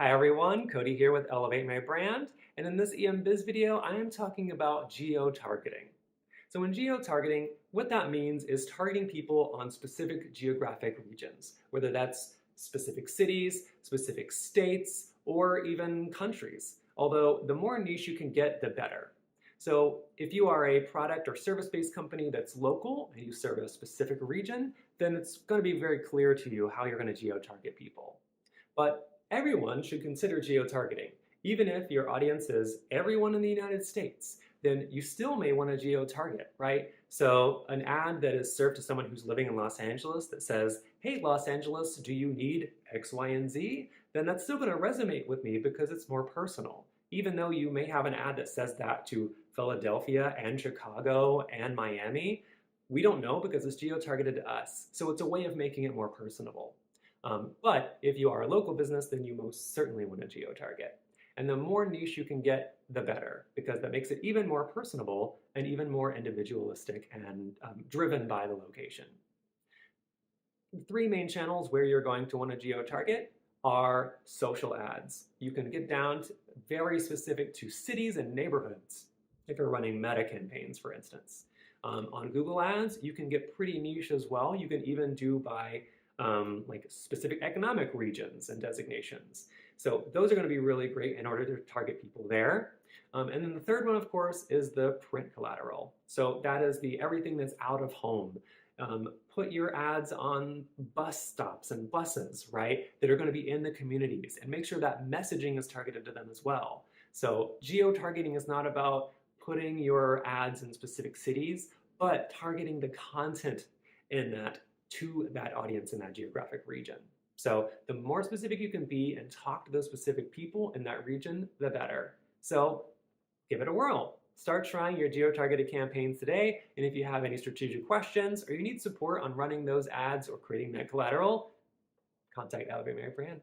Hi everyone, Cody here with Elevate My Brand, and in this EMBiz video, I am talking about geo-targeting. So in geo-targeting, what that means is targeting people on specific geographic regions, whether that's specific cities, specific states, or even countries. Although the more niche you can get, the better. So if you are a product or service-based company that's local and you serve a specific region, then it's going to be very clear to you how you're going to geo-target people. But everyone should consider geo-targeting. Even if your audience is everyone in the United States, then you still may want to geo-target, right? So an ad that is served to someone who's living in Los Angeles that says, hey, Los Angeles, do you need X, Y, and Z? Then that's still going to resonate with me because it's more personal. Even though you may have an ad that says that to Philadelphia and Chicago and Miami, we don't know because it's geo-targeted to us. So it's a way of making it more personable. But if you are a local business, then you most certainly want to geo-target. And the more niche you can get, the better, because that makes it even more personable and even more individualistic and driven by the location. The three main channels where you're going to want to geo-target are social ads. You can get down to very specific to cities and neighborhoods if you're running meta campaigns, for instance. On Google Ads, you can get pretty niche as well. You can even do by like specific economic regions and designations. So those are going to be really great in order to target people there. And then the third one, of course, is the print collateral. So that is the everything that's out of home. Put your ads on bus stops and buses, right, that are going to be in the communities, and make sure that messaging is targeted to them as well. So geo-targeting is not about putting your ads in specific cities, but targeting the content in that to that audience in that geographic region. So the more specific you can be and talk to those specific people in that region, the better. So give it a whirl. Start trying your geo-targeted campaigns today, and if you have any strategic questions or you need support on running those ads or creating that collateral, contact Elevate My Brand.